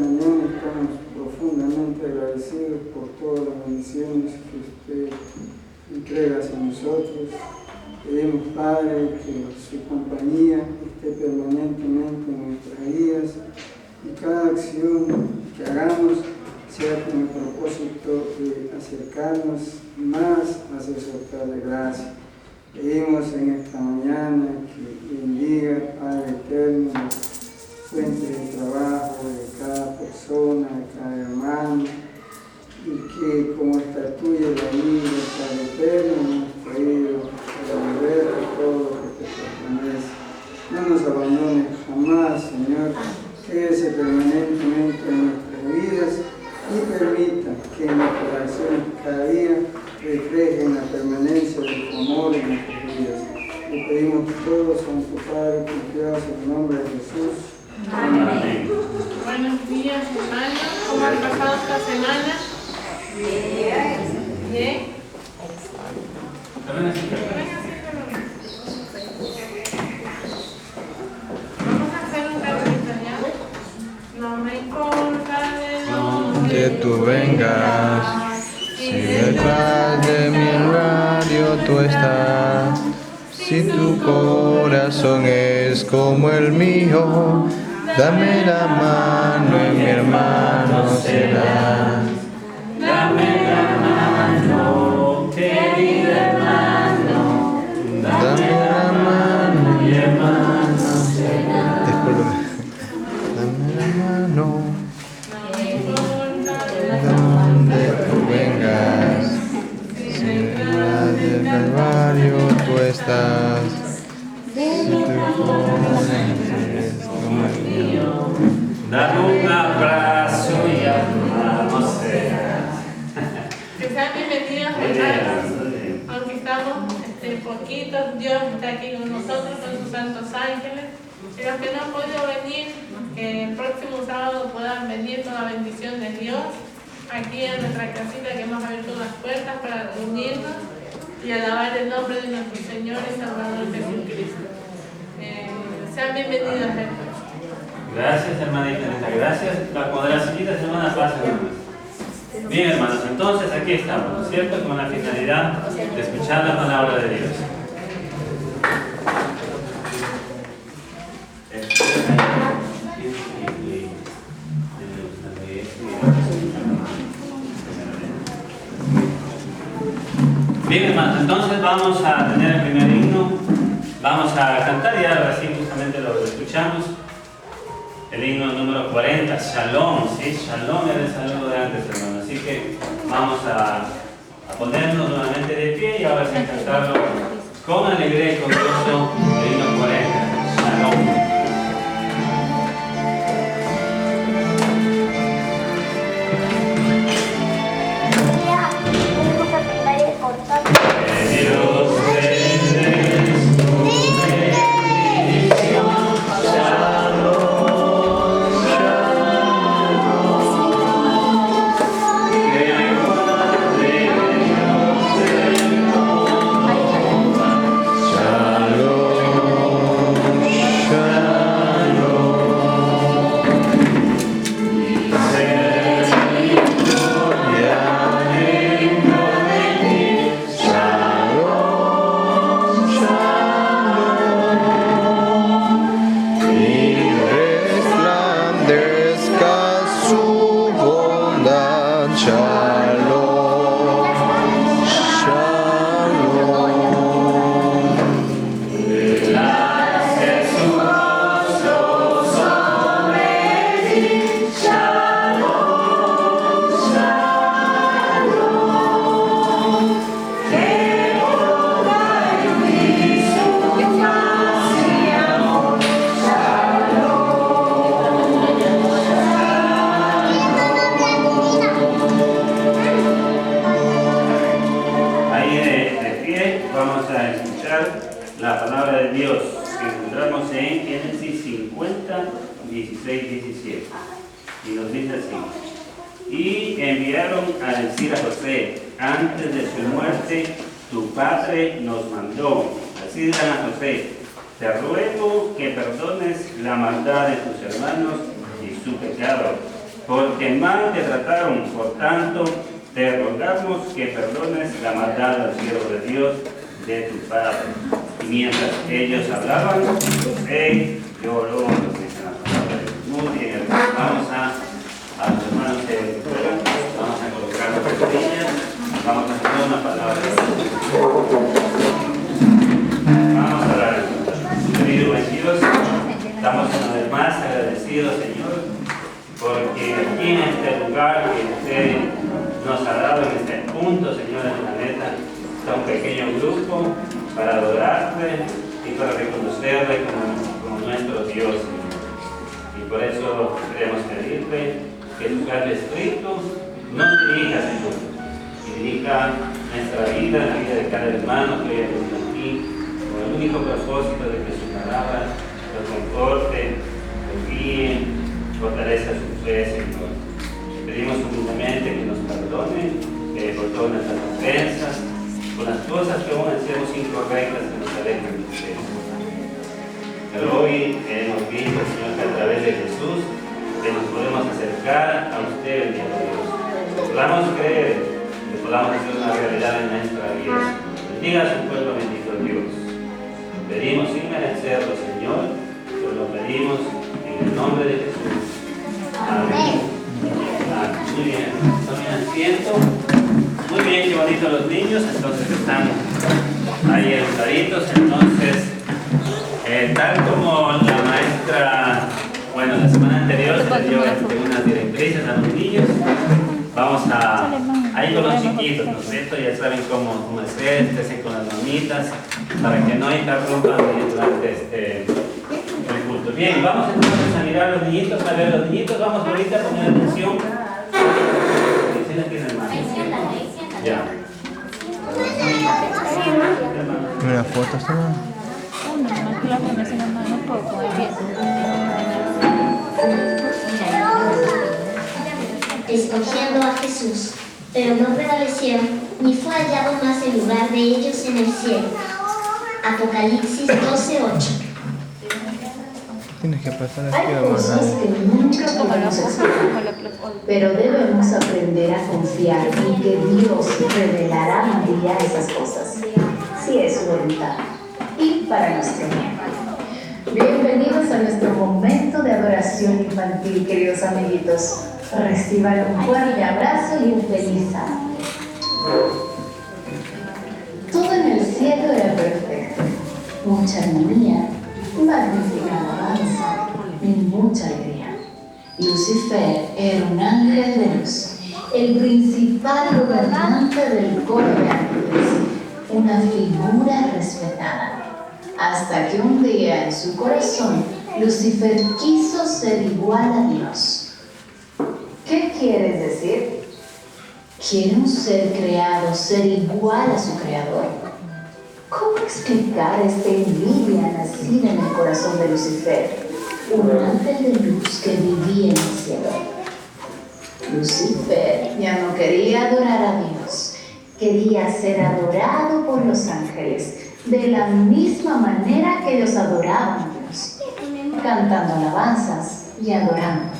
mañana estamos profundamente agradecidos por todas las bendiciones que usted entrega hacia nosotros. Pedimos, Padre, que su compañía esté permanentemente en nuestras vidas y cada acción que hagamos sea con el propósito de acercarnos más hacia su altar de gracia. Pedimos en esta mañana que bendiga, Padre eterno, la fuente de trabajo de cada persona, de cada hermano, y que como estatuya la vida, Padre eterno, hemos traído para volver a todo lo que te pertenece. No nos abandones jamás, Señor, quédese permanentemente en nuestras vidas y permita que en nuestras acciones cada día reflejen la permanencia de tu amor en nuestras vidas. Le pedimos todo, Santo Padre, confiados en el nombre de Jesús. Amén. Buenos días, hermanos. ¿Cómo han pasado esta semana? Bien. ¿Bien? Vamos a hacer un cantito, ¿ya? No me importa de donde tú vengas, si detrás de mi radio tú estás, si tu corazón es como el mío, dame la mano y mi hermano será. Dame la mano, querido hermano, Dame la mano, mi hermano será. Dame la mano, donde tú vengas, si detrás del Calvario tú estás, si tu corazón es como el mío. Dame un abrazo y hermano será. Que sean bienvenidos, hermanos. Aunque estamos poquitos, Dios está aquí con nosotros, con sus santos ángeles. Y los que no han podido venir, que el próximo sábado puedan venir con la bendición de Dios aquí en nuestra casita, que hemos abierto las puertas para reunirnos y alabar el nombre de nuestro Señor y Salvador Jesucristo. Sean bienvenidos, hermanos. Gracias, hermanita. Gracias. Con las siguientes semanas pasen, hermanos. Bien, hermanos, entonces aquí estamos, ¿no es cierto? Con la finalidad de escuchar la palabra de Dios. Bien, hermanos, entonces vamos a tener el primer himno. Vamos a cantar, ya así justamente lo escuchamos. El himno número 40, Shalom, ¿sí? Shalom era el saludo de antes, hermano. Así que vamos a ponernos nuevamente de pie y ahora sí cantarlo con alegría y con gozo. El himno 40, Shalom. Dios eres tu bendición, la palabra de Dios que encontramos en Génesis 50, 16, 17. Y nos dice así: y enviaron a decir a José, antes de su muerte, tu padre nos mandó. Así dirán a José: te ruego que perdones la maldad de tus hermanos y su pecado, porque mal te trataron. Por tanto, te rogamos que perdones la maldad al siervo de Dios, de tu Padre. Y mientras ellos hablaban, José lloró, dice la palabra de Dios. Muy bien, vamos a los hermanos de escuela, vamos a colocar las rodillas, vamos a hacer una palabra de Dios. Vamos a orar. Querido Dios, estamos una vez más agradecidos, Señor, porque aquí en este lugar que usted nos ha dado, en este punto, Señor, en la planeta, está un pequeño grupo para adorarte y para reconocerle como nuestro Dios. Y por eso queremos pedirte que tu Padre Espíritu nos dirija, Señor, y dirija nuestra vida, la vida de cada hermano que hoy ha venido aquí, con el único propósito de que su palabra los conforte, los guíe, fortalezca su fe, Señor. Pedimos humildemente que nos perdone por todas nuestras ofensas, por las cosas que aún hacemos incorrectas que nos alejan de usted. Pero hoy hemos visto, Señor, que a través de Jesús que nos podemos acercar a usted el día de hoy. Que podamos creer, que podamos hacer una realidad en nuestra vida. Bendiga a su pueblo, bendito Dios. Pedimos sin merecerlo, Señor, pero lo pedimos en el nombre de Jesús. Amén. Muy bien, tomen asiento. Muy bien, qué bonito los niños, entonces están ahí educaditos. Entonces, tal como la maestra, bueno, la semana anterior se le dio unas directrices a los niños, vamos a ir con los chiquitos, ¿no es cierto? Ya saben cómo hacer, estén con las mamitas, para que no interrumpan durante el culto. Bien, vamos entonces a mirar a los niñitos, a ver los niñitos, vamos ahorita a poner atención. ¿Sí la tienen, hermano? Ya. Mira, fotos también. Escogiendo a Jesús, pero no prevalecieron, ni fue hallado más el lugar de ellos en el cielo. Apocalipsis 12:8. Tienes que pasar Hay aquí, cosas que nunca podemos explicar, pero debemos aprender a confiar en que Dios revelará un día esas cosas, si es su voluntad, y para nuestro bien. Bienvenidos a nuestro momento de adoración infantil, queridos amiguitos. Reciban un fuerte abrazo y un feliz sábado. Todo en el cielo era perfecto, mucha armonía, magnífica alabanza y mucha alegría. Lucifer era un ángel de luz, el principal gobernante del coro de ángeles, una figura respetada. Hasta que un día en su corazón Lucifer quiso ser igual a Dios. ¿Qué quieres decir? ¿Quiere un ser creado ser igual a su creador? ¿Cómo explicar esta envidia nacida en el corazón de Lucifer, un ángel de luz que vivía en el cielo? Lucifer ya no quería adorar a Dios, quería ser adorado por los ángeles, de la misma manera que ellos adoraban a Dios, cantando alabanzas y adorando.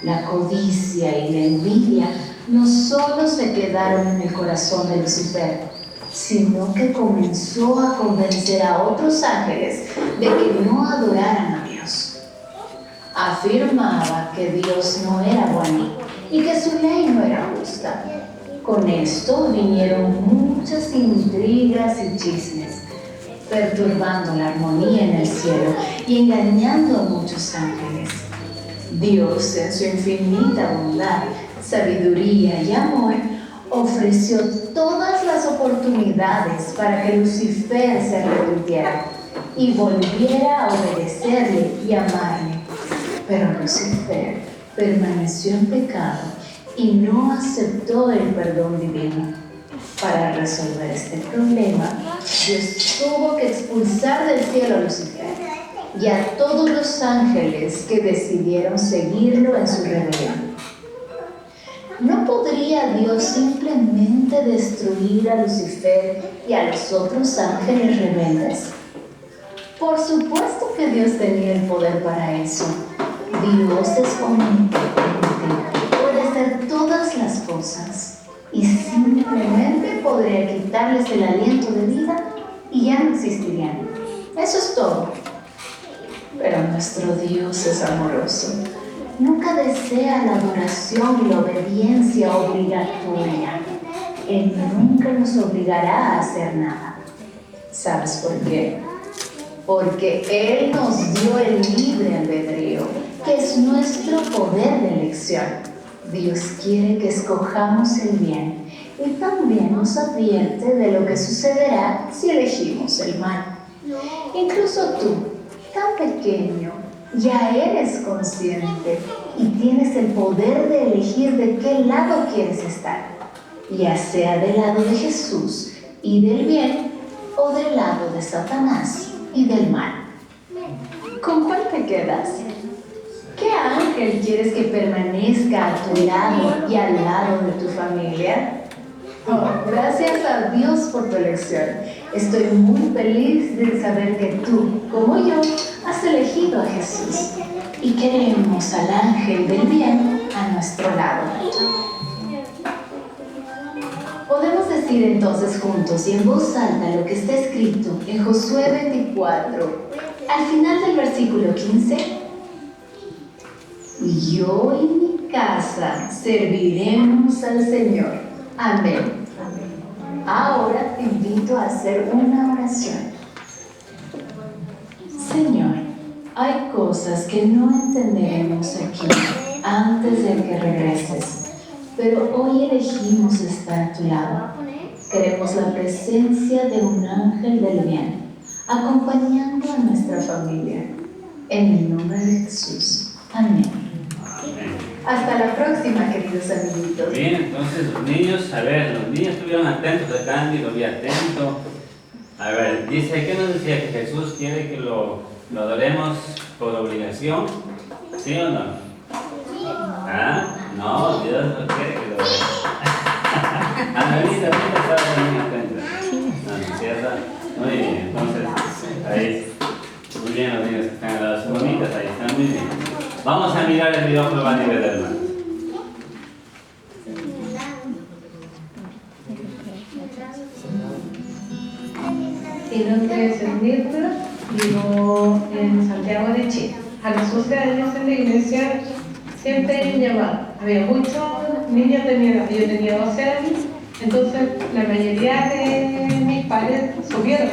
La codicia y la envidia no solo se quedaron en el corazón de Lucifer, sino que comenzó a convencer a otros ángeles de que no adoraran a Dios. Afirmaba que Dios no era bueno y que su ley no era justa. Con esto vinieron muchas intrigas y chismes, perturbando la armonía en el cielo y engañando a muchos ángeles. Dios, en su infinita bondad, sabiduría y amor, ofreció todas las oportunidades para que Lucifer se arrepintiera y volviera a obedecerle y amarle. Pero Lucifer permaneció en pecado y no aceptó el perdón divino. Para resolver este problema, Dios tuvo que expulsar del cielo a Lucifer y a todos los ángeles que decidieron seguirlo en su rebelión. ¿No podría Dios simplemente destruir a Lucifer y a los otros ángeles rebeldes? Por supuesto que Dios tenía el poder para eso. Dios es omnipotente, podría quitarles el aliento de vida y ya no existirían. Eso es todo. Pero nuestro Dios es amoroso. Nunca desea la adoración y la obediencia obligatoria. Él nunca nos obligará a hacer nada. ¿Sabes por qué? Porque Él nos dio el libre albedrío, que es nuestro poder de elección. Dios quiere que escojamos el bien y también nos advierte de lo que sucederá si elegimos el mal. Incluso tú, tan pequeño, ya eres consciente y tienes el poder de elegir de qué lado quieres estar, ya sea del lado de Jesús y del bien o del lado de Satanás y del mal. ¿Con cuál te quedas? ¿Qué ángel quieres que permanezca a tu lado y al lado de tu familia? Oh, gracias a Dios por tu elección. Estoy muy feliz de saber que tú, como yo, has elegido a Jesús y queremos al ángel del bien a nuestro lado. Podemos decir entonces juntos y en voz alta lo que está escrito en Josué 24, al final del versículo 15. Y yo y mi casa serviremos al Señor. Amén. Ahora te invito a hacer una oración. Señor, hay cosas que no entenderemos aquí antes de que regreses, pero hoy elegimos estar a tu lado. Queremos la presencia de un ángel del bien, acompañando a nuestra familia. En el nombre de Jesús. Amén. Hasta la próxima, queridos amiguitos. Bien, entonces los niños, a ver, los niños estuvieron atentos, de Candy lo vi atento. A ver, dice, ¿qué nos decía? Que Jesús quiere que lo adoremos por obligación, ¿sí o no? ¿Ah? No, Dios no quiere que lo adoremos. Annalisa, ¿tú estabas también atenta? No, ¿no es cierto? Muy bien, entonces, ahí, muy bien los niños que están a las bonitas, ahí están muy bien. Vamos a mirar el video prueba a nivel del mar. Mi nombre es Mirna, vivo en Santiago de Chile. A los 11 años en la iglesia siempre he llamado. Había muchos niños de mi edad, yo tenía 12 años, entonces la mayoría de mis padres subieron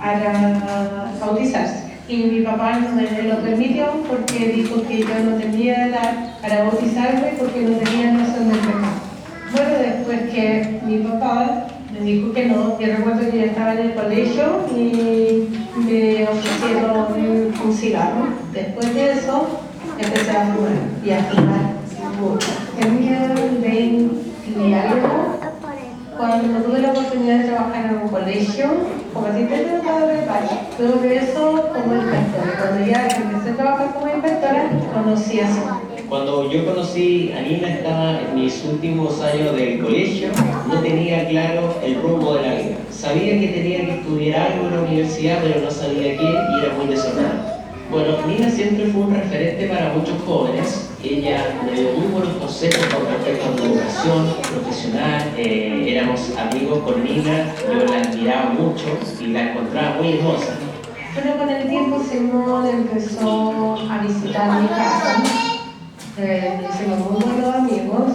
a bautizarse. Y mi papá no me lo permitió porque dijo que yo no tenía edad para bautizarme porque no tenía noción del pecado. Bueno, después que mi papá me dijo que no, yo recuerdo que yo estaba en el colegio y me ofrecieron un cigarro. Después de eso empecé a fumar y a fumar mucho. Tenía 20 y algo cuando tuve la oportunidad de trabajar en un colegio como asistente de padre. Luego de eso como inspectora. Cuando ya empecé a trabajar como inspectora, conocí a su. Cuando yo conocí a Nina, estaba en mis últimos años del colegio, no tenía claro el rumbo de la vida. Sabía que tenía que estudiar algo en la universidad, pero no sabía qué y era muy desordenado. Bueno, Nina siempre fue un referente para muchos jóvenes. Ella me dio muy buenos consejos con respecto a tu educación profesional. Éramos amigos con Nina, yo la admiraba mucho y la encontraba muy hermosa. Pero con el tiempo Simón empezó a visitar mi casa. Hicimos muy buenos amigos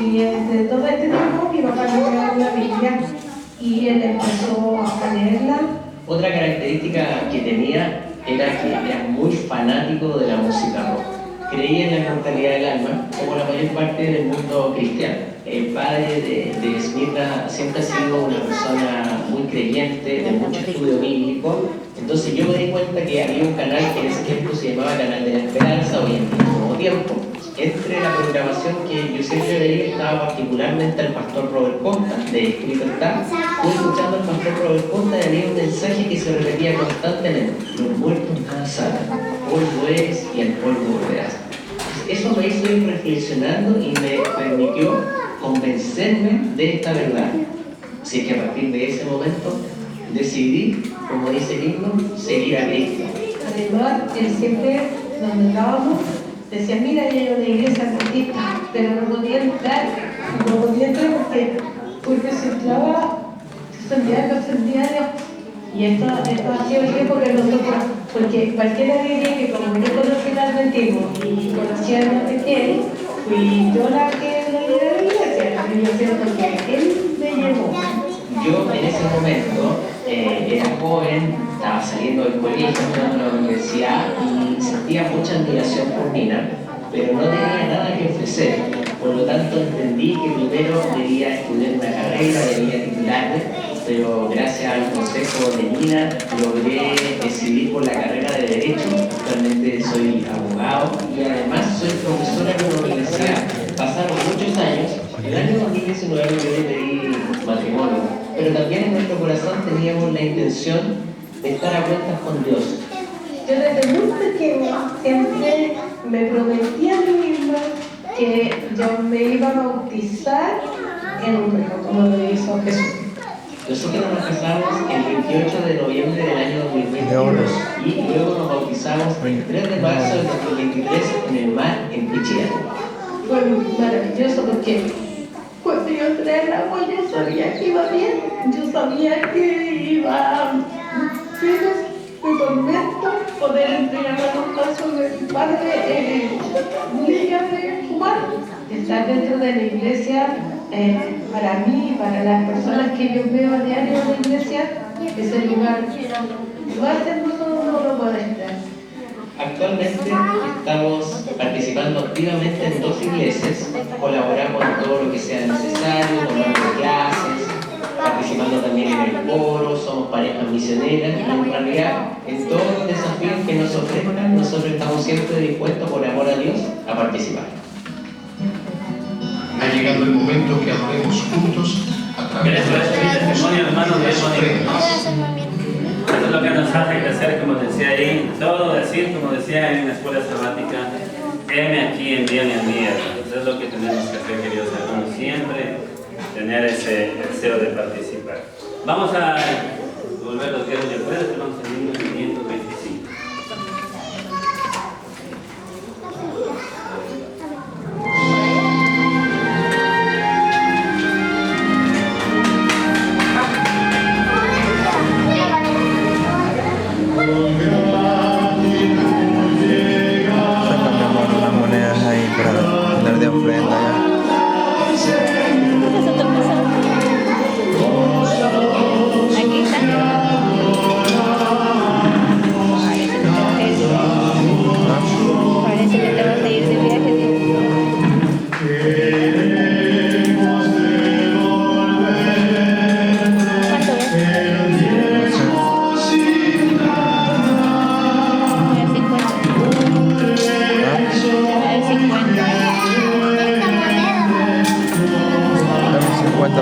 y desde todo este tiempo mi papá me dio una Biblia y él empezó a ponerla. Otra característica que tenía era que era muy fanático de la música rock. Creía en la inmortalidad del alma, como la mayor parte del mundo cristiano. El padre de Smita siempre ha sido una persona muy creyente, de mucho estudio bíblico. Entonces yo me di cuenta que había un canal que en ese tiempo se llamaba Canal de la Esperanza, hoy en día Nuevo Tiempo. Entre la programación que yo siempre veía estaba particularmente el pastor Robert Costa, de Escrito Está. Estuve escuchando al pastor Robert Costa y había un mensaje que se repetía constantemente: los muertos nada saben, polvo eres y al polvo volverás. Eso me hizo ir reflexionando y me permitió convencerme de esta verdad. Así que a partir de ese momento decidí, como dice el himno, seguir a Cristo. Además, él siempre, donde estábamos, decía, mira, ya hay una iglesia adventista, pero no podía entrar porque porque se clava, son diarios. Y esto ha sido el tiempo que nosotros, porque cualquiera diría que como yo conocí al Adventismo y conocí a Ezequiel, fui yo la que lo llevé a la iglesia, pero yo siento que él me llevó. Yo en ese momento era joven, estaba saliendo del colegio, entrando a la universidad y sentía mucha admiración por Nina, pero no tenía nada que ofrecer. Por lo tanto entendí que primero debía estudiar una carrera, debía titularme, pero gracias al consejo de Nina logré decidir por la carrera de Derecho. Actualmente soy abogado y además soy profesora en una universidad. Pasaron muchos años, en el año 2019 yo le pedí matrimonio, pero también en nuestro corazón teníamos la intención de estar a cuentas con Dios. Yo desde muy pequeña siempre me prometí a mí misma que yo me iba a bautizar en un río, como lo hizo Jesús. Nosotros nos casamos el 28 de noviembre del año 2022 y luego nos bautizamos el 3 de marzo del 2023 en el mar en Pichillas. Fue maravilloso porque cuando yo entré al agua yo sabía que iba bien, yo sabía que iba firme, me prometo poder entregar a los pasos de mi padre ligas de fumar. Estar dentro de la iglesia, para mí, para las personas que yo veo a diario en la iglesia, es el lugar más hermoso donde uno puede estar. Actualmente estamos participando activamente en 2 iglesias, colaboramos en todo lo que sea necesario, tomando clases, participando también en el coro, somos parejas misioneras y en realidad en todos los desafíos que nos ofrezcan nosotros estamos siempre dispuestos por amor a Dios a participar. Ha llegado el momento que hablemos juntos a través de las ofrendas. Eso es lo que nos hace crecer, como decía ahí, todo decir, como decía en la escuela sabática, heme aquí, envíame a mí. Eso es lo que tenemos que hacer, queridos hermanos, siempre tener ese deseo de participar. Vamos a volver los días de afuera, que vamos a ir en 525.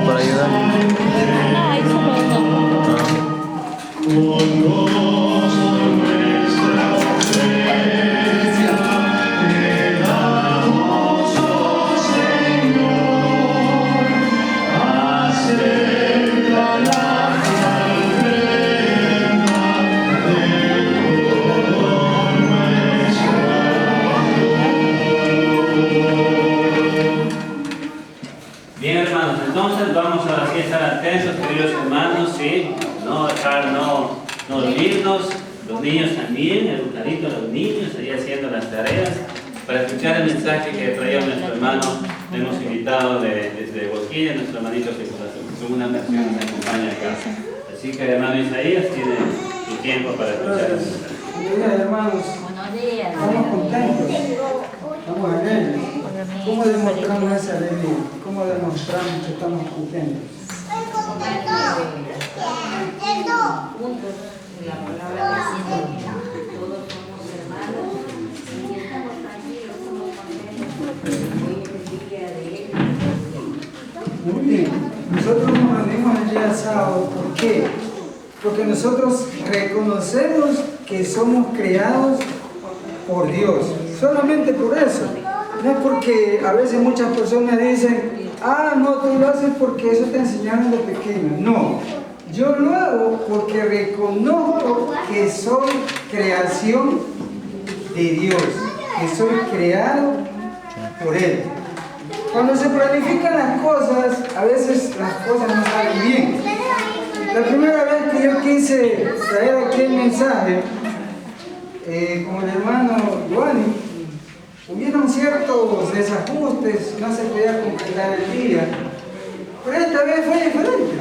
Para ayudar. No, hay solo Bien, hermanos, entonces vamos a estar atentos, queridos hermanos, ¿sí? No dejar, no olvidarnos, los niños también, educadito a los niños, ahí haciendo las tareas, para escuchar el mensaje que traía nuestro hermano. Le hemos invitado desde Boquilla, nuestro hermanito que por la segunda ocasión nos acompaña acá. Así que el hermano Isaías tiene su tiempo para escuchar el mensaje. Buenos días, hermanos. Estamos contentos, estamos alegres. ¿Cómo demostramos esa alegría? ¿Cómo demostramos que estamos contentos? juntos en la palabra diciendo que todos somos hermanos y estamos tranquilos, somos contentos porque hoy es el día de él. Muy bien. Nosotros nos reunimos el día sábado. ¿Por qué? Porque nosotros reconocemos que somos creados por Dios. Solamente por eso. No es porque a veces muchas personas dicen, no, tú lo haces porque eso te enseñaron de pequeño. No, yo lo hago porque reconozco que soy creación de Dios, que soy creado por Él. Cuando se planifican las cosas, a veces las cosas no salen bien. La primera vez que yo quise traer aquí el mensaje, con el hermano Giovanni, hubieron ciertos desajustes, no se podía completar el día, pero esta vez fue diferente.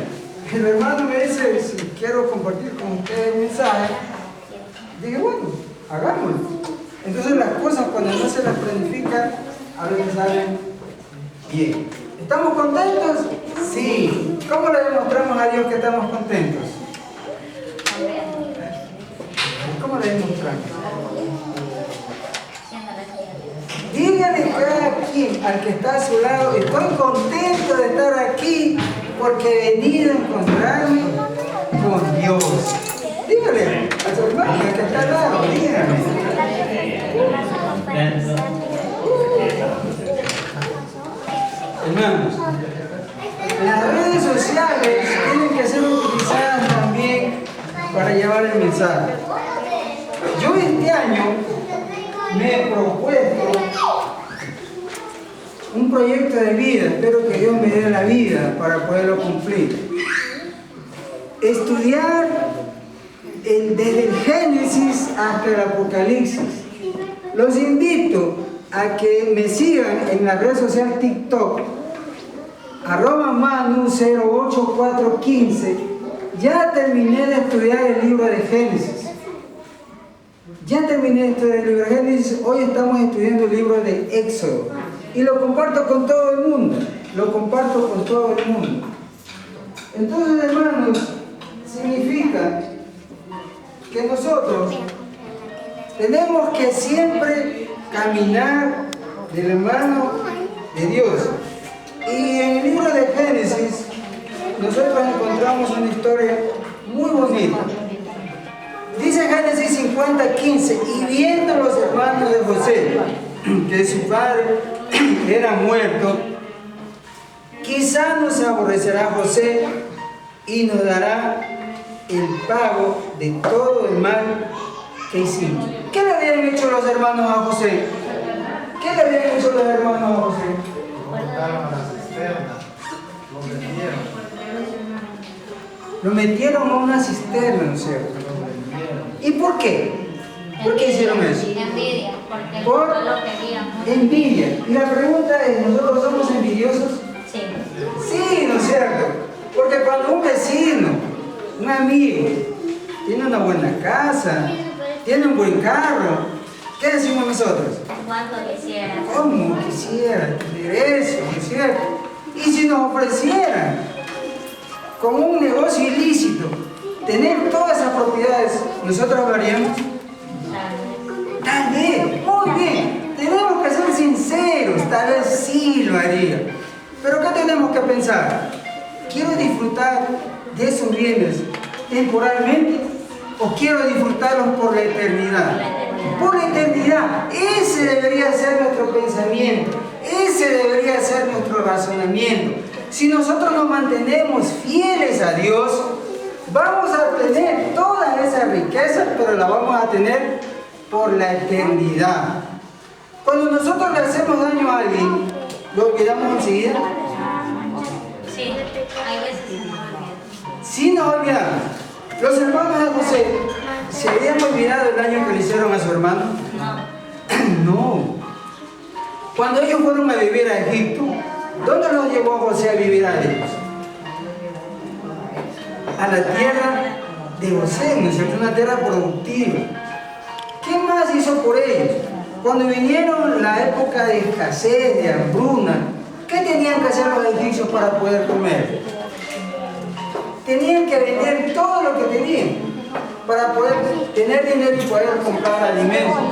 El hermano me dice, si quiero compartir con ustedes el mensaje, dije, bueno, hagámoslo. Entonces las cosas cuando no se las planifican, a veces salen bien. ¿Estamos contentos? Sí. ¿Cómo le demostramos a Dios que estamos contentos? ¿Cómo le demostramos? Dígale cada quien al que está a su lado, estoy contento de estar aquí porque he venido a encontrarme con Dios. Dígale a su hermano que está al lado, dígame. Hermanos, las redes sociales tienen que ser utilizadas también para llevar el mensaje. Yo este año me he propuesto un proyecto de vida, espero que Dios me dé la vida para poderlo cumplir. Estudiar desde el Génesis hasta el Apocalipsis. Los invito a que me sigan en la red social TikTok, @Manu08415. Ya terminé de estudiar el libro de Génesis. Ya terminé de estudiar el libro de Génesis. Hoy estamos estudiando el libro de Éxodo. Y lo comparto con todo el mundo. Lo comparto con todo el mundo. Entonces, hermanos, significa que nosotros tenemos que siempre caminar de la mano de Dios. Y en el libro de Génesis, nosotros encontramos una historia muy bonita. Dice Génesis 50:15, y viendo los hermanos de José, que su padre era muerto, quizá nos aborrecerá José y nos dará el pago de todo el mal que hicimos. ¿Qué le habían hecho los hermanos a José? ¿Qué le habían hecho los hermanos a José? Lo metieron a una cisterna, ¿no es cierto? ¿Y por qué? ¿Por qué hicieron eso? Envidia, porque por no lo querían. envidia. Y la pregunta es, ¿nosotros somos envidiosos? Sí. Sí, ¿no es cierto? Porque cuando un vecino, un amigo, tiene una buena casa, tiene un buen carro, ¿qué decimos nosotros? ¿Cuánto quisiera? ¿Cómo quisiera tener eso? ¿No es cierto? Y si nos ofrecieran, con un negocio ilícito, tener todas esas propiedades, ¿nosotros lo haríamos? Tal vez, muy bien. Tenemos que ser sinceros, tal vez sí lo haría. Pero ¿qué tenemos que pensar? ¿Quiero disfrutar de esos bienes temporalmente o quiero disfrutarlos por la eternidad? Por la eternidad. Ese debería ser nuestro pensamiento. Ese debería ser nuestro razonamiento. Si nosotros nos mantenemos fieles a Dios, vamos a tener todas esas riquezas, pero las vamos a tener por la eternidad. Cuando nosotros le hacemos daño a alguien, ¿lo olvidamos enseguida? Sí, hay veces que no olvidamos. Sí nos olvidamos. Los hermanos de José, ¿se habían olvidado el daño que le hicieron a su hermano? No. No. Cuando ellos fueron a vivir a Egipto, ¿dónde los llevó José a vivir a ellos? A la tierra de José, ¿no es cierto? Una tierra productiva. ¿Qué más hizo por ellos? Cuando vinieron la época de escasez, de hambruna, ¿qué tenían que hacer los egipcios para poder comer? Tenían que vender todo lo que tenían para poder tener dinero y poder comprar alimentos.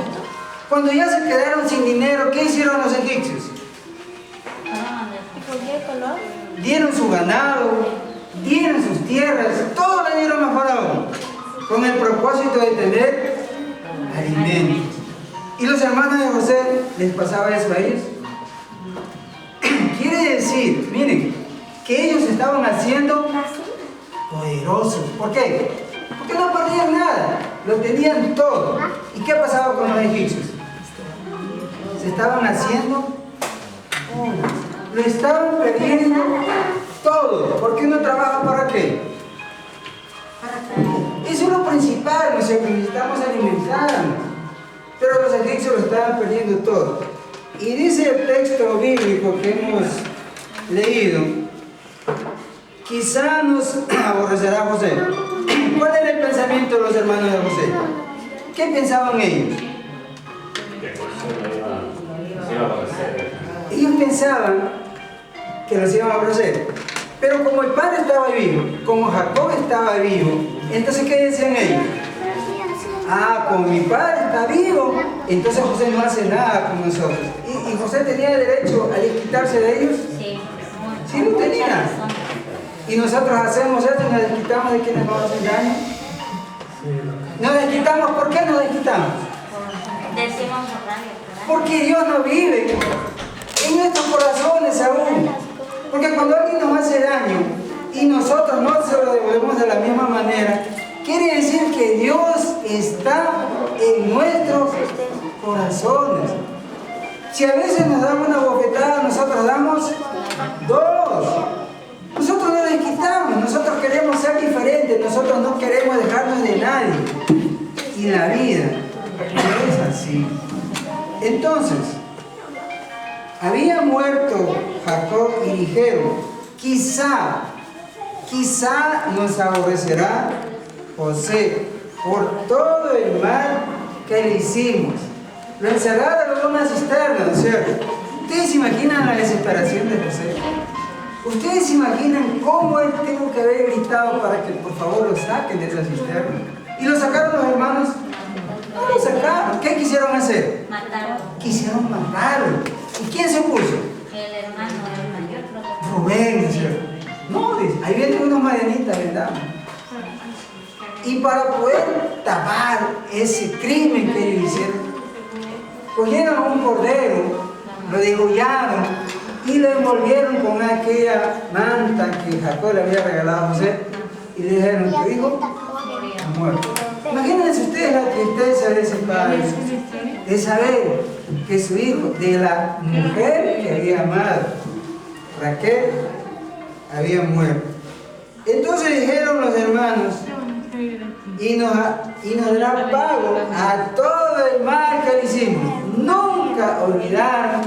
Cuando ya se quedaron sin dinero, ¿qué hicieron los egipcios? Dieron su ganado, dieron sus tierras, todo le dieron a Faraón, con el propósito de tener alimentos. ¿Y los hermanos de José les pasaba eso a ellos? Quiere decir, miren, que ellos estaban haciendo poderosos. ¿Por qué? Porque no perdían nada, lo tenían todo. ¿Y qué pasaba con los egipcios? Se estaban haciendo pobres. lo estaban perdiendo todo. Porque uno trabaja ¿para qué? Eso es lo principal, nos necesitamos alimentarnos. Pero los egipcios lo estaban perdiendo todo. Y dice el texto bíblico que hemos leído, quizá nos aborrecerá José. ¿Cuál era el pensamiento de los hermanos de José? ¿Qué pensaban ellos? Ellos pensaban que los iban a aborrecer. Pero como el padre estaba vivo, como Jacob estaba vivo, entonces ¿qué decían ellos? Ah, como mi padre está vivo, entonces José no hace nada con nosotros. ¿Y José tenía derecho a desquitarse de ellos? Sí. Sí, lo tenía. Y nosotros hacemos esto y nos desquitamos de quienes nos hacen daño. Nos desquitamos, ¿por qué nos desquitamos? Decimos rabia. Porque Dios no vive en nuestros corazones aún. Porque cuando alguien nos hace daño y nosotros no se lo devolvemos de la misma manera, quiere decir que Dios está en nuestros corazones. Si a veces nos dan una bofetada, nosotros damos dos. Nosotros no desquitamos, nosotros queremos ser diferentes, nosotros no queremos dejarnos de nadie. Y la vida no es así. Entonces, había muerto Jacob y dijeron, quizá nos aborrecerá José por todo el mal que le hicimos. Lo encerraron en una cisterna, ¿no es cierto? ¿Ustedes se imaginan la desesperación de José? ¿Ustedes se imaginan cómo él tuvo que haber gritado para que por favor lo saquen de esa cisterna? ¿Y lo sacaron los hermanos? No lo sacaron. ¿Qué quisieron hacer? Matarlo. Quisieron matarlo. ¿Y quién se opuso? El hermano, el mayor, creo que fue. Rubén, ¿no es cierto? No, dice, ahí vienen unos madianitas, ¿verdad? Y para poder tapar ese crimen que ellos hicieron, cogieron a un cordero, lo degollaron y lo envolvieron con aquella manta que Jacob le había regalado a José y le dijeron, tu hijo ha muerto. Imagínense ustedes la tristeza de ese padre, de saber que su hijo, de la mujer que había amado, Raquel, había muerto. Entonces dijeron los hermanos, y nos dará pago a todo el mal que le hicimos. Nunca olvidaron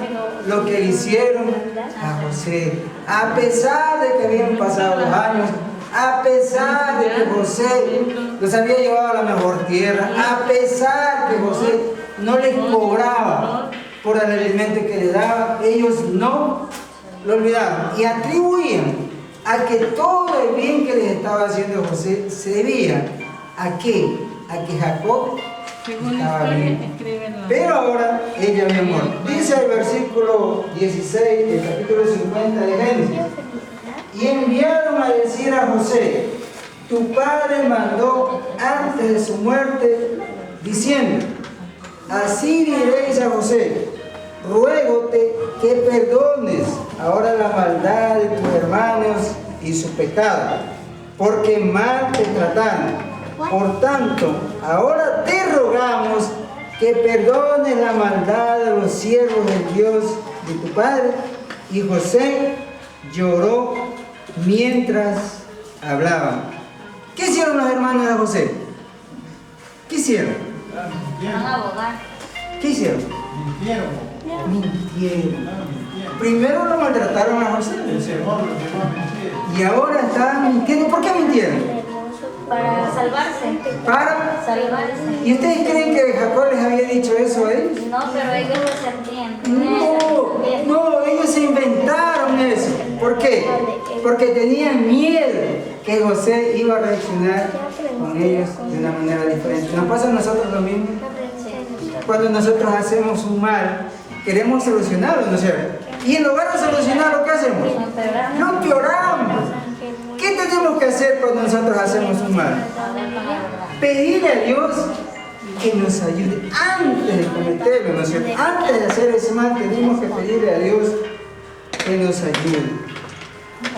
lo que le hicieron a José. A pesar de que habían pasado los años, a pesar de que José los había llevado a la mejor tierra, a pesar de que José no les cobraba por el alimento que les daba, ellos no lo olvidaron y atribuían a que todo el bien que les estaba haciendo José se debía ¿a qué? A que Jacob estaba bien. Pero ahora ella había muerto. Dice el versículo 16 del capítulo 50 de Génesis. Y enviaron a decir a José, tu padre mandó antes de su muerte, diciendo, así diréis a José, ruégote que perdones ahora la maldad de tus hermanos y su pecado, porque mal te trataron. Por tanto, ahora te rogamos que perdones la maldad de los siervos del Dios de tu padre. Y José lloró mientras hablaban. ¿Qué hicieron los hermanos de José? ¿Qué hicieron? Van a abogar. ¿Qué hicieron? Mintieron. Primero lo maltrataron a José. Y ahora estaban mintiendo. ¿Por qué mintieron? Para salvarse. ¿Para? Salvarse. ¿Y ustedes creen que Jacob les había dicho eso a ellos? No, pero ellos lo sentían. No, ellos se inventaron eso. ¿Por qué? Porque tenían miedo que José iba a reaccionar con ellos de una manera diferente. ¿Nos pasa a nosotros lo mismo? Cuando nosotros hacemos un mal, queremos solucionarlo, ¿no es cierto? Y en lugar de solucionarlo, ¿qué hacemos? Lo empeoramos. ¿Qué tenemos que hacer cuando nosotros hacemos un mal? Pedirle a Dios que nos ayude antes de cometerlo, ¿no es cierto? Antes de hacer ese mal tenemos que pedirle a Dios que nos ayude.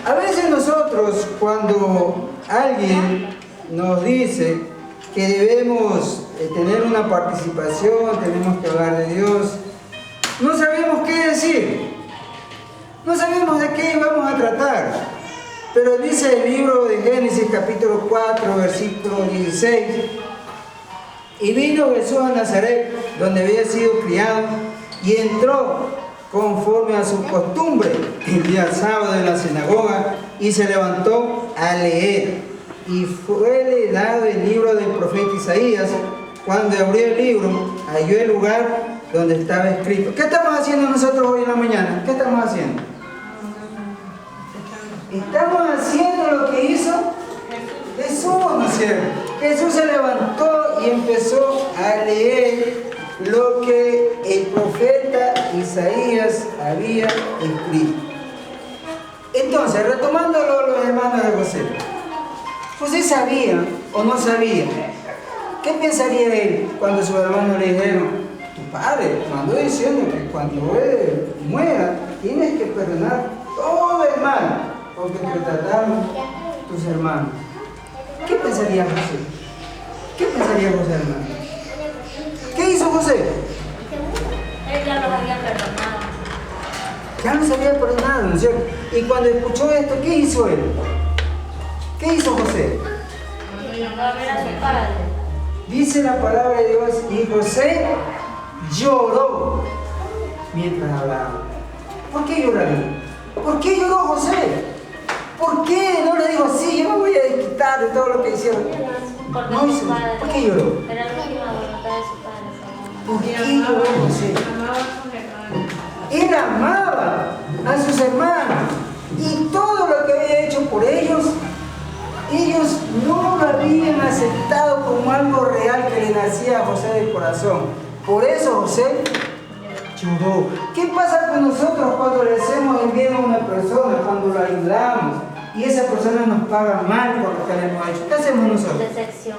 A veces nosotros, cuando alguien nos dice que debemos tener una participación, tenemos que hablar de Dios, no sabemos qué decir. No sabemos de qué vamos a tratar, pero dice el libro de Génesis capítulo 4, versículo 16, y vino Jesús a Nazaret, donde había sido criado, y entró conforme a su costumbre el día sábado en la sinagoga, y se levantó a leer. Y fuele dado el libro del profeta Isaías. Cuando abrió el libro, halló el lugar donde estaba escrito. ¿Qué estamos haciendo nosotros hoy en la mañana? ¿Qué estamos haciendo? Estamos haciendo lo que hizo Jesús, ¿no es cierto? Jesús se levantó y empezó a leer lo que el profeta Isaías había escrito. Entonces, retomándolo los hermanos de José. ¿José sabía o no sabía? ¿Qué pensaría él cuando sus hermanos le dijeron: tu padre mandó diciendo que cuando él muera tienes que perdonar todo el mal porque te trataron tus hermanos? ¿Qué pensaría José? ¿Qué pensaría José, hermano? ¿Qué hizo José? Él ya los había perdonado. Ya los había perdonado, ¿no es cierto? Y cuando escuchó esto, ¿qué hizo él? ¿Qué hizo José? Llamó a ver a su padre. Dice la palabra de Dios, y José lloró mientras hablaba. ¿Por qué lloraría? ¿Por qué lloró José? ¿Por qué no le dijo: sí, yo me voy a desquitar de todo lo que hicieron? No hizo. ¿Por qué lloró? Era la última voluntad de su padre. ¿Por qué lloró José? Él amaba a sus hermanos y todo lo que había hecho por ellos, ellos no lo habían aceptado como algo real que le nacía a José del corazón. Por eso José lloró. ¿Qué pasa con nosotros cuando le hacemos el bien a una persona, cuando la ayudamos y esa persona nos paga mal por lo que le hemos hecho? ¿Qué hacemos nosotros? Decepción.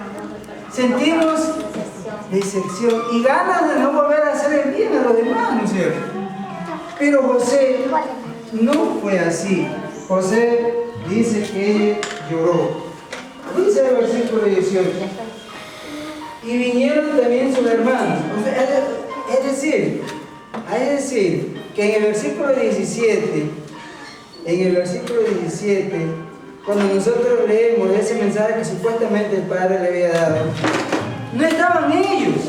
Sentimos decepción y ganas de no volver a hacer el bien a los demás, ¿no es cierto? Pero José no fue así. José dice que lloró. Dice el versículo 18. Y vinieron también sus hermanos. Es decir, que en el versículo 17, cuando nosotros leemos ese mensaje que supuestamente el Padre le había dado, no estaban ellos,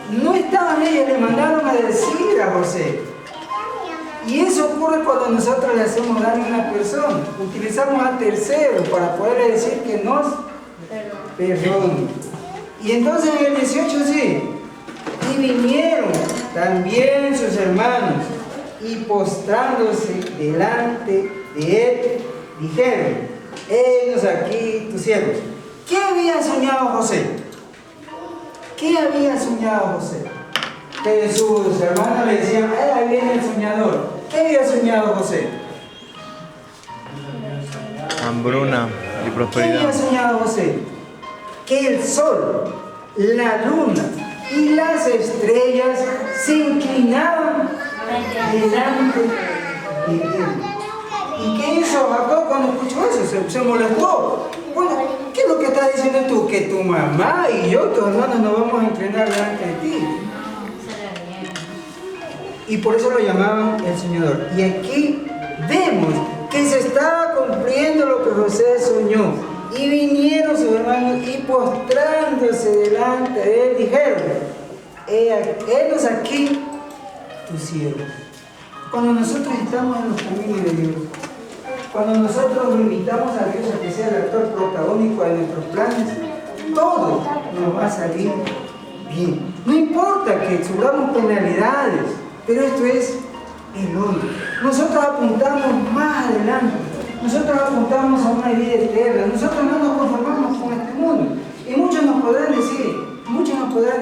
le mandaron a decir a José. Y eso ocurre cuando nosotros le hacemos daño a una persona, utilizamos a terceros para poder decir que nos perdone. Y entonces en el 18 sí, y vinieron también sus hermanos, y postrándose delante de él, dijeron: henos aquí tus siervos. ¿Qué había soñado José? ¿Qué había soñado José? Que sus hermanos le decían: ahí viene el soñador. ¿Qué había soñado José? Hambruna y ¿Qué prosperidad. había soñado José? Que el sol, la luna y las estrellas se inclinaban delante de él. ¿Y qué hizo Jacob cuando escuchó eso? Se molestó. Bueno, ¿qué es lo que estás diciendo tú? Que tu mamá y yo, tus hermanos, nos vamos a inclinar delante de ti. Y por eso lo llamaban el soñador. Y aquí vemos que se estaba cumpliendo lo que José soñó. Y vinieron sus hermanos y postrándose delante de él dijeron: henos aquí tus siervos. Cuando nosotros estamos en los caminos de Dios, cuando nosotros invitamos a Dios a que sea el actor protagónico de nuestros planes, todo nos va a salir bien. No importa que suframos penalidades, pero esto es el hoy. Nosotros apuntamos más adelante. Nosotros apuntamos a una vida eterna. Nosotros no nos conformamos con este mundo. Y muchos nos podrán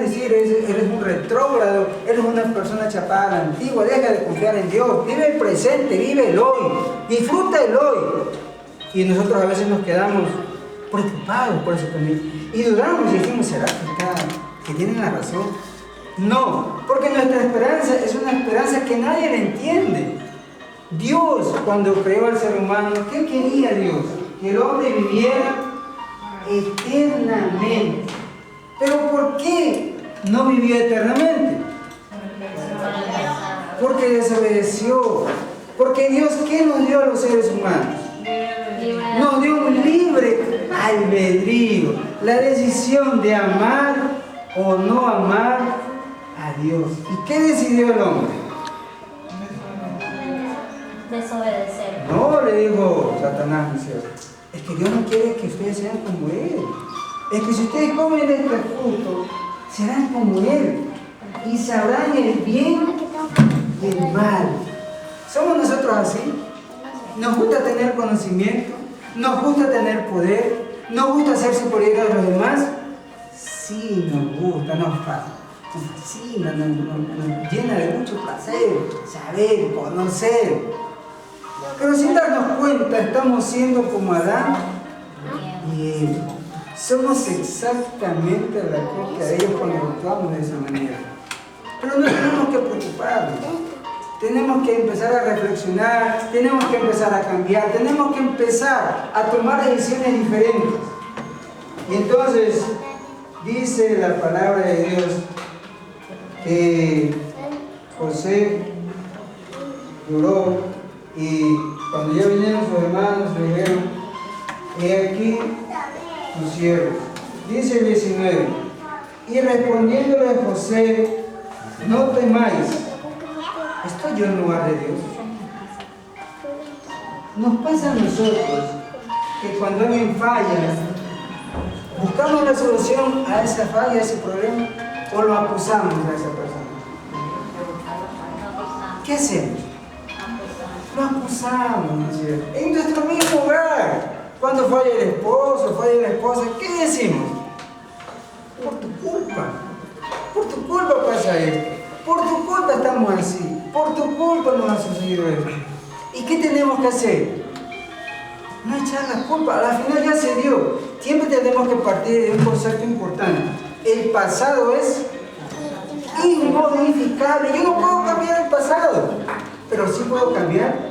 decir, eres un retrógrado, eres una persona chapada a la antigua, deja de confiar en Dios, vive el presente, vive el hoy, disfruta el hoy. Y nosotros a veces nos quedamos preocupados por eso también. Y dudamos y decimos: ¿será que tienen la razón? No, porque nuestra esperanza es una esperanza que nadie la entiende. Dios, cuando creó al ser humano, ¿qué quería Dios? Que el hombre viviera eternamente. ¿Pero por qué no vivió eternamente? Porque desobedeció, Porque Dios, ¿qué nos dio a los seres humanos? Nos dio un libre albedrío, la decisión de amar o no amar a Dios. ¿Y qué decidió el hombre? Desobedecer. No, le dijo Satanás, ¿no es cierto? Es que Dios no quiere que ustedes sean como Él. Es que si ustedes comen de este fruto, serán como Él y sabrán el bien y el mal. ¿Somos nosotros así? ¿Nos gusta tener conocimiento? ¿Nos gusta tener poder? ¿Nos gusta ser superiores a los demás? Sí, nos gusta, nos fascina, nos llena de mucho placer, saber, conocer. Pero sin darnos cuenta, estamos siendo como Adán y Eva. Somos exactamente la copia de ellos cuando actuamos de esa manera. Pero no tenemos que preocuparnos. Tenemos que empezar a reflexionar, tenemos que empezar a cambiar, tenemos que empezar a tomar decisiones diferentes. Y entonces dice la palabra de Dios que José lloró y cuando ya vinieron sus hermanos le dijeron: he aquí tus siervos. Dice el 19: y respondiéndole José: no temáis, ¿estoy yo en lugar de Dios? Nos pasa a nosotros que cuando alguien falla, buscamos la solución a esa falla, a ese problema, o lo acusamos a esa persona. ¿Qué hacemos? Lo acusamos, ¿no es cierto? En nuestro mismo hogar, cuando falla el esposo, falla la esposa, ¿qué decimos? Por tu culpa pasa esto, por tu culpa estamos así, por tu culpa nos ha sucedido esto. ¿Y qué tenemos que hacer? No echar la culpa, al final ya se dio. Siempre tenemos que partir de un concepto importante: el pasado es inmodificable. Yo no puedo cambiar el pasado, pero sí puedo cambiar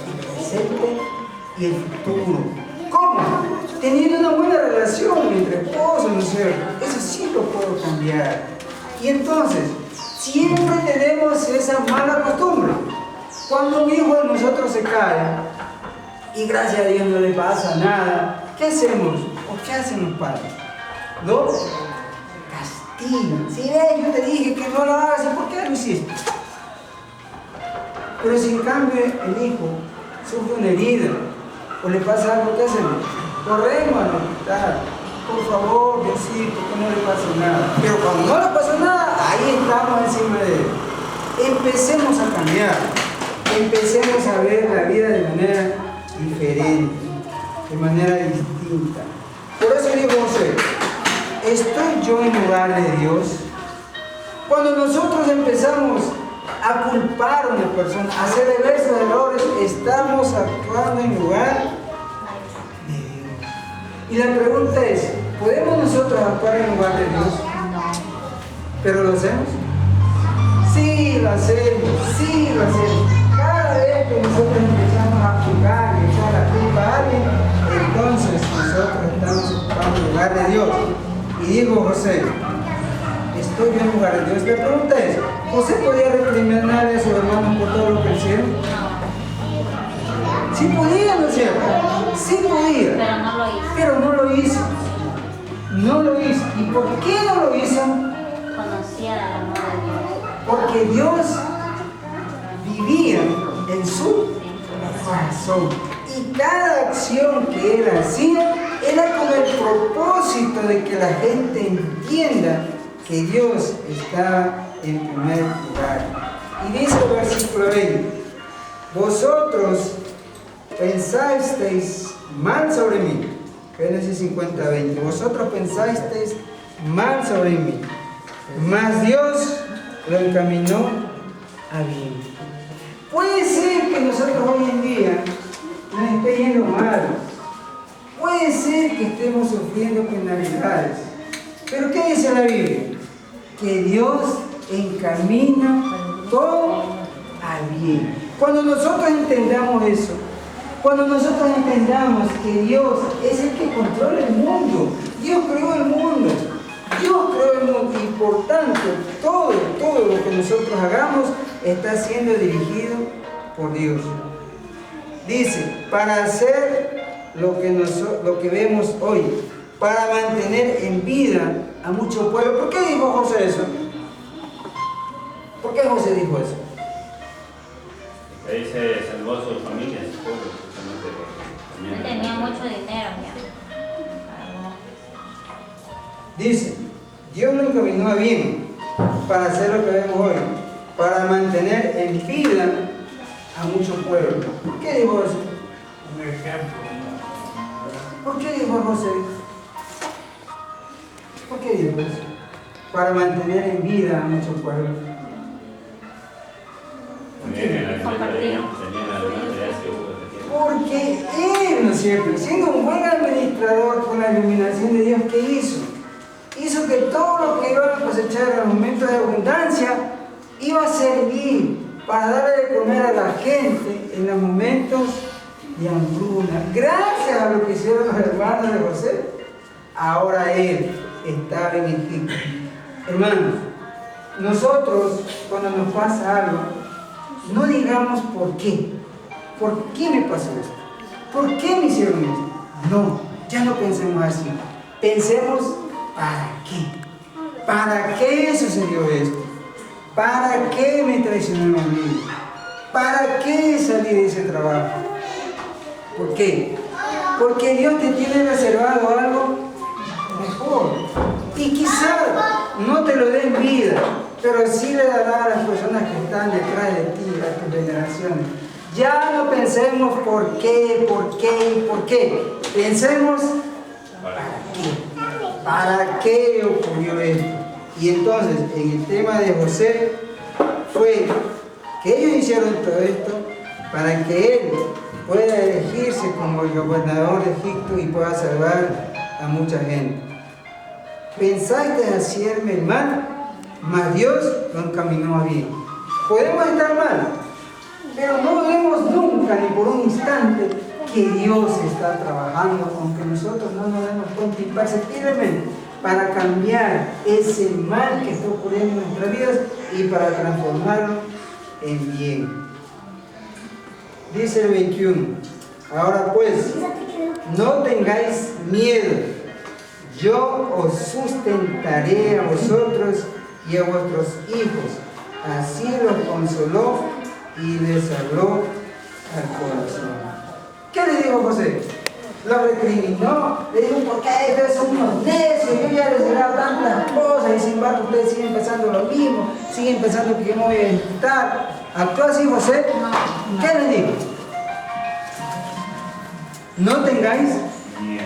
el presente y el futuro. ¿Cómo? Teniendo una buena relación entre esposos, ¿no es cierto? Eso sí lo puedo cambiar. Y entonces, siempre tenemos esa mala costumbre. Cuando un hijo de nosotros se cae y gracias a Dios no le pasa nada, ¿qué hacemos? ¿O qué hacen los padres? Lo castigan. Si ves, yo te dije que no lo hagas, ¿por qué lo hiciste? Pero si en cambio el hijo sufre una herida o le pasa algo, ¿qué hacemos? Corremos al hospital. Por favor, Diosito, que no le pase nada. Pero cuando no le pasa nada, ahí estamos encima de él. Empecemos a cambiar. Empecemos a ver la vida de manera diferente, de manera distinta. Por eso digo, José, ¿estoy yo en lugar de Dios? Cuando nosotros empezamos a culpar a una persona, a hacer diversos errores, estamos actuando en lugar de Dios. Y la pregunta es, ¿podemos nosotros actuar en lugar de Dios? ¿Pero lo hacemos? Sí, lo hacemos. Cada vez que nosotros empezamos a juzgar y echar la culpa a alguien, entonces nosotros estamos ocupando el lugar de Dios. Y dijo José, ¿estoy yo en lugar de Dios? La pregunta es, ¿José podía recriminarle a sus hermanos por todo lo que hicieron? Sí podía, ¿no es cierto? Sí podía. Pero no lo hizo. No lo hizo. ¿Y por qué no lo hizo? Conocía el amor de Dios. Porque Dios vivía en su corazón. Y cada acción que él hacía era con el propósito de que la gente entienda que Dios está en primer lugar. Y dice el versículo 20: vosotros pensasteis mal sobre mí. Génesis 50, 20. Vosotros pensasteis mal sobre mí, mas Dios lo encaminó a bien. Puede ser que nosotros hoy en día nos esté yendo mal. Puede ser que estemos sufriendo penalidades. Pero ¿qué dice la Biblia? Que Dios encamina todo a bien. Cuando nosotros entendamos eso, cuando nosotros entendamos que Dios es el que controla el mundo, Dios creó el mundo, y por tanto todo lo que nosotros hagamos está siendo dirigido por Dios. Dice, para hacer lo que vemos hoy, para mantener en vida a mucho pueblo. ¿Por qué dijo José eso? ¿Por qué José dijo eso? Ahí se salvó a su familia, su pueblo, No tenía mucho dinero ya. Dice, Dios lo encaminó a bien para hacer lo que vemos hoy, para mantener en vida a mucho pueblo. ¿Por qué dijo eso? Un ejemplo. ¿Por qué dijo José? ¿Por qué dijo eso? Para mantener en vida a mucho pueblo. Porque él, ¿no es cierto? Siendo un buen administrador con la iluminación de Dios, ¿qué hizo? Hizo que todo lo que iban a cosechar en los momentos de abundancia iba a servir para darle de comer a la gente en los momentos de hambruna. Gracias a lo que hicieron los hermanos de José, ahora él estaba en Egipto. Hermanos, nosotros cuando nos pasa algo, no digamos por qué. ¿Por qué me pasó esto? ¿Por qué me hicieron esto? No, ya no pensemos así. Pensemos, ¿para qué? ¿Para qué sucedió esto? ¿Para qué me traicionó a mí? ¿Para qué salí de ese trabajo? ¿Por qué? Porque Dios te tiene reservado algo mejor. Y quizás no te lo dé en vida, pero sí le dará a las personas que están detrás de ti, a tus generaciones. Ya no pensemos por qué, por qué y por qué. Pensemos para qué. ¿Para qué ocurrió esto? Y entonces, en el tema de José, fue que ellos hicieron todo esto para que él pueda elegirse como el gobernador de Egipto y pueda salvar a mucha gente. Pensaste hacerme el mal, mas Dios lo encaminó a bien. Podemos estar mal, pero no vemos nunca ni por un instante que Dios está trabajando, aunque nosotros no nos demos cuenta, imperceptiblemente, para cambiar ese mal que está ocurriendo en nuestras vidas y para transformarlo en bien. Dice el 21, ahora pues, no tengáis miedo, yo os sustentaré a vosotros y a vuestros hijos. Así los consoló y les habló al corazón. ¿Qué le dijo José? Lo recriminó, le dijo, ¿por qué ustedes son unos necios? Yo ya les he dado tantas cosas y sin embargo ustedes siguen pensando lo mismo, siguen pensando que yo me voy a disfrutar. ¿Actuó así José? ¿Qué le dijo? No tengáis miedo.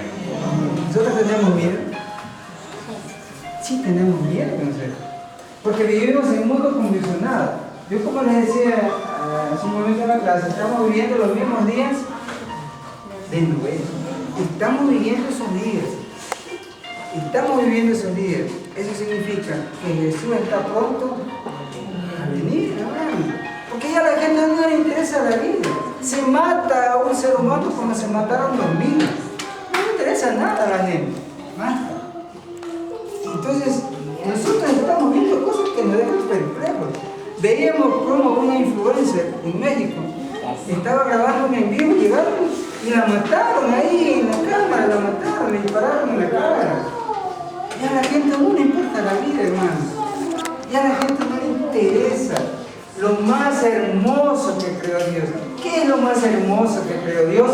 ¿Nosotros tenemos miedo? Sí tenemos miedo, no sé. Porque vivimos en un mundo condicionado. Yo, como les decía hace un momento en la clase, estamos viviendo los mismos días de Noé. Estamos viviendo esos días. Estamos viviendo esos días. Eso significa que Jesús está pronto a venir, hermano. Porque ya a la gente no le interesa la vida. Se mata a un ser humano como se mataron 2000. No le interesa nada a la gente. Basta. Entonces, nosotros estamos viendo cosas que nos dejan perplejos. Veíamos como una influencer en México estaba grabando un en vivo, llegaron y la mataron ahí en la cámara, la mataron, le dispararon en la cámara. Y a la gente no le importa la vida, hermano. Y a la gente no le interesa lo más hermoso que creó Dios. ¿Qué es lo más hermoso que creó Dios?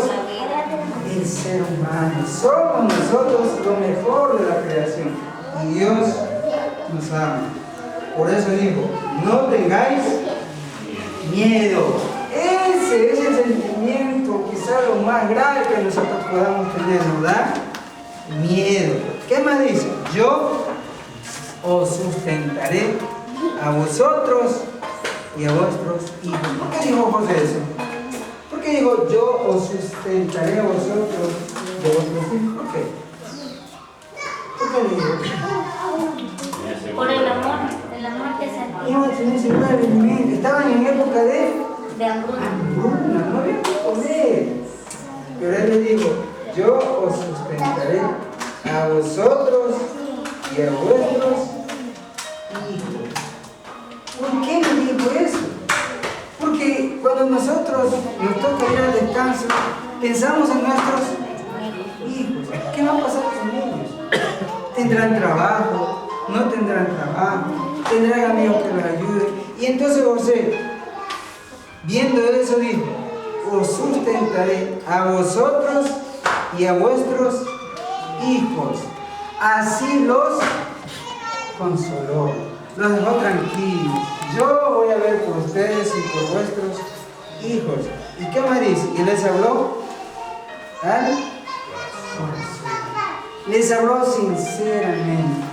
El ser humano. Somos nosotros lo mejor de la creación. Y Dios nos ama. Por eso dijo, no tengáis miedo. Ese es el sentimiento, quizá lo más grave que nosotros podamos tener, ¿no da? Miedo. ¿Qué más dice? Yo os sustentaré a vosotros y a vuestros hijos. ¿Por qué dijo José eso? ¿Por qué dijo yo os sustentaré a vosotros y a vuestros hijos? ¿Por qué? ¿Por qué dijo? Por el amor que se estaban en época de hambruna. No había que comer. Pero él le dijo, yo os sustentaré a vosotros y a vuestros hijos. ¿Por qué le dijo eso? Porque cuando nosotros pensamos en nuestros hijos. ¿Qué va a pasar con ellos? ¿Tendrán trabajo? ¿No tendrán trabajo? ¿Tendrán amigos que los ayuden? Y entonces José, viendo eso, dijo: os sustentaré a vosotros y a vuestros hijos. Así los consoló, los dejó tranquilos. Yo voy a ver por ustedes y por vuestros hijos. ¿Y qué más dice? Y les habló al corazón. Les habló sinceramente.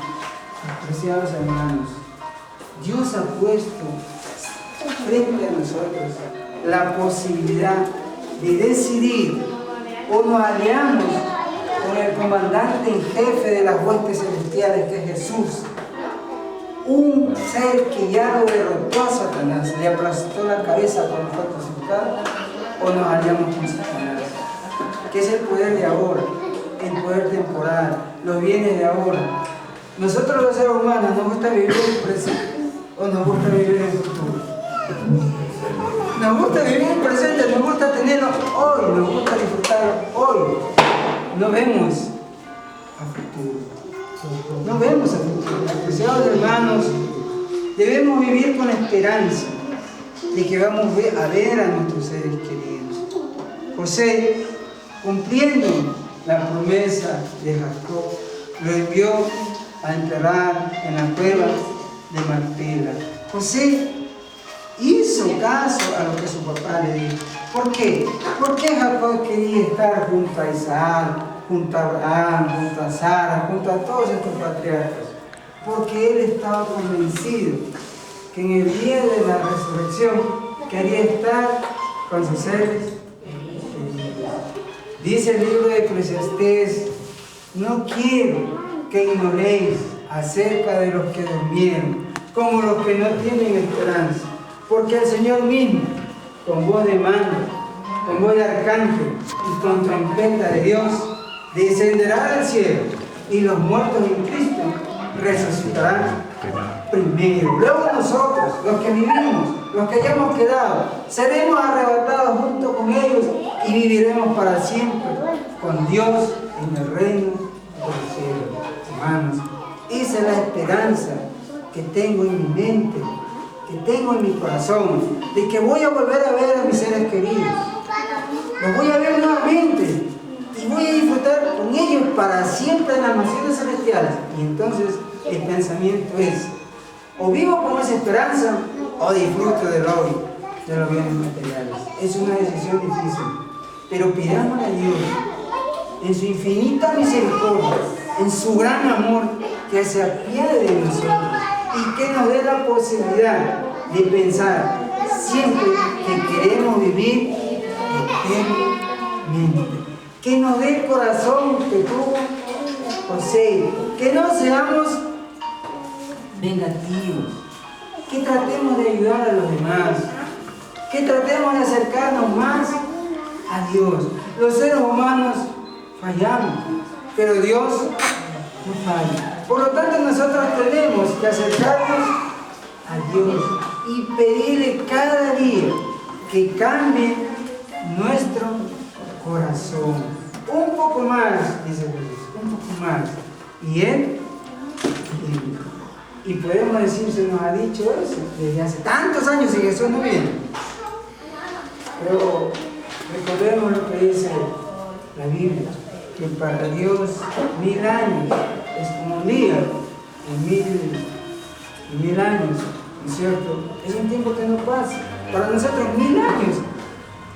Apreciados hermanos, Dios ha puesto frente a nosotros la posibilidad de decidir: o nos aliamos con el comandante en jefe de las huestes celestiales, que es Jesús, un ser que ya lo derrotó a Satanás, le aplastó la cabeza cuando fue crucificado, o nos aliamos con Satanás, que es el poder de ahora, el poder temporal, los bienes de ahora. Nosotros los seres humanos nos gusta vivir en el presente o nos gusta vivir en el futuro. Nos gusta vivir en el presente, nos gusta tenerlo hoy, nos gusta disfrutarlo hoy. No vemos a futuro. No vemos a futuro. Apreciados hermanos, debemos vivir con esperanza de que vamos a ver a nuestros seres queridos. José, cumpliendo la promesa de Jacob, lo envió a enterrar en la cueva de Macpela. José hizo caso a lo que su papá le dijo. ¿Por qué? Porque Jacob quería estar junto a Isaac, junto a Abraham, junto a Sara, junto a todos estos patriarcas. Porque él estaba convencido que en el día de la resurrección quería estar con sus seres queridos. Dice el libro de Eclesiastés: no quiero que ignoréis acerca de los que durmieron, como los que no tienen esperanza. Porque el Señor mismo, con voz de mando, con voz de arcángel y con trompeta de Dios, descenderá del cielo, y los muertos en Cristo resucitarán primero. Luego nosotros, los que vivimos, los que hayamos quedado, seremos arrebatados junto con ellos y viviremos para siempre con Dios en el reino del cielo. Hermanos, esa es la esperanza que tengo en mi mente, que tengo en mi corazón, de que voy a volver a ver a mis seres queridos. Los voy a ver nuevamente y voy a disfrutar con ellos para siempre en las naciones celestiales. Y entonces el pensamiento es: o vivo con esa esperanza o disfruto del hoy, de los bienes materiales. Es una decisión difícil, pero pidámosle a Dios, en su infinita misericordia, en su gran amor, que se apiade de nosotros y que nos dé la posibilidad de pensar siempre que queremos vivir eternamente. Que nos dé el corazón que tuvo José, que no seamos vengativos, que tratemos de ayudar a los demás, que tratemos de acercarnos más a Dios. Los seres humanos fallamos, pero Dios no falla. Por lo tanto, nosotros tenemos que acercarnos a Dios y pedirle cada día que cambie nuestro corazón. Un poco más, dice Jesús, un poco más. Y Él, y podemos decir, se nos ha dicho eso desde hace tantos años y Jesús no viene. Pero recordemos lo que dice la Biblia, que para Dios 1000 años es como un día, y mil años, ¿no es cierto? Es un tiempo que no pasa. Para nosotros 1000 años,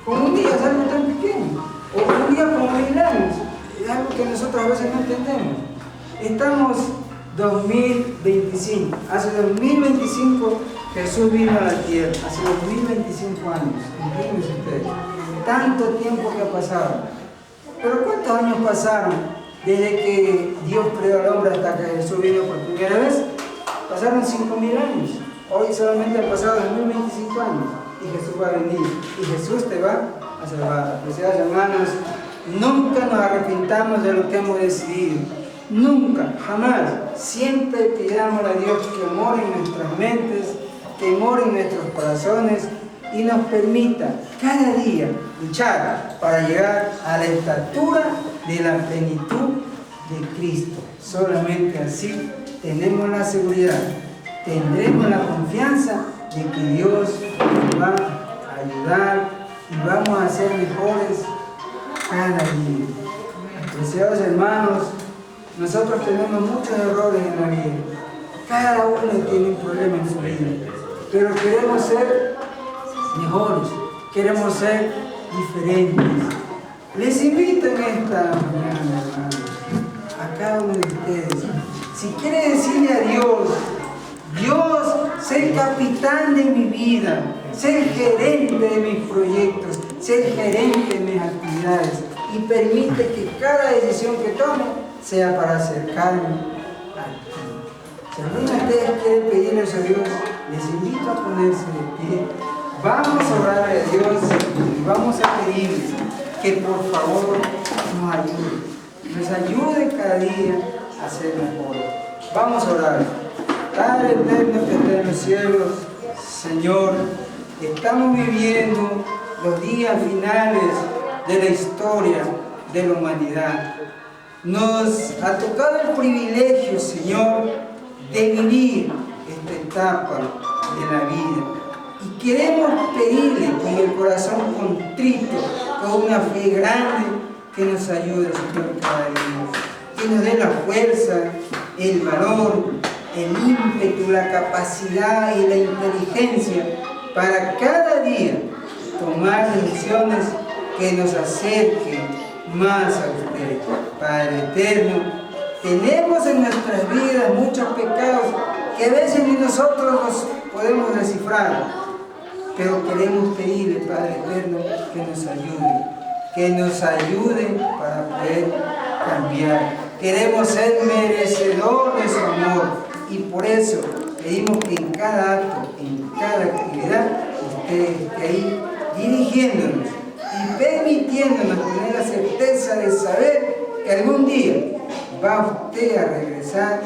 como un día es algo tan pequeño, o un día como 1000 años, es algo que nosotros a veces no entendemos. Estamos 2025, hace 2025 Jesús vino a la tierra, hace 2025 años, imagínense ustedes, tanto tiempo que ha pasado. Pero ¿cuántos años pasaron desde que Dios creó al hombre hasta que Jesús vino por primera vez? Pasaron 5000 años, hoy solamente han pasado 2025 años y Jesús va a venir y Jesús te va a salvar. Apreciados hermanos, nunca nos arrepintamos de lo que hemos decidido. Nunca, jamás. Siempre pidamos a Dios que more en nuestras mentes, que more en nuestros corazones y nos permita cada día luchar para llegar a la estatura de la plenitud de Cristo. Solamente así tenemos la seguridad, tendremos la confianza de que Dios nos va a ayudar y vamos a ser mejores cada día. Deseados hermanos, nosotros tenemos muchos errores en la vida. Cada uno tiene un problema en su vida, pero queremos ser mejores, queremos ser diferentes. Les invito en esta mañana, hermanos, a cada uno de ustedes, si quiere decirle a Dios, Dios, sé capitán de mi vida, sé gerente de mis proyectos, sé gerente de mis actividades, y permite que cada decisión que tome sea para acercarme a ti. Si alguno de ustedes quiere pedirle eso a Dios, les invito a ponerse de pie. Vamos a orar a Dios y vamos a pedirle que por favor nos ayude cada día a ser mejor. Vamos a orar. Padre eterno que está en los cielos, Señor, estamos viviendo los días finales de la historia de la humanidad. Nos ha tocado el privilegio, Señor, de vivir esta etapa de la vida. Y queremos pedirle con el corazón contrito, con una fe grande, que nos ayude, Señor, cada día. Que nos dé la fuerza, el valor, el ímpetu, la capacidad y la inteligencia para cada día tomar decisiones que nos acerquen más a usted. Padre eterno, tenemos en nuestras vidas muchos pecados que a veces ni nosotros los podemos descifrar, pero queremos pedirle, Padre eterno, que nos ayude para poder cambiar. Queremos ser merecedores de su amor y por eso pedimos que en cada acto, en cada actividad, usted esté ahí dirigiéndonos y permitiéndonos tener la certeza de saber que algún día va usted a regresar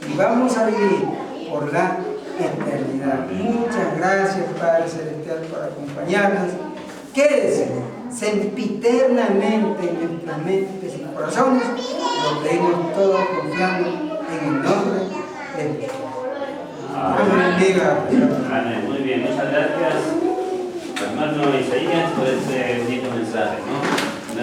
y vamos a vivir por la eternidad. Muchas gracias, Padre Celestial, por acompañarnos. Quédese sempiternamente en nuestras mentes y corazones. Lo pedimos todos confiando en el nombre de Dios. Amén. Muy bien, muchas gracias, hermano Isaías, por ese bonito mensaje, ¿no?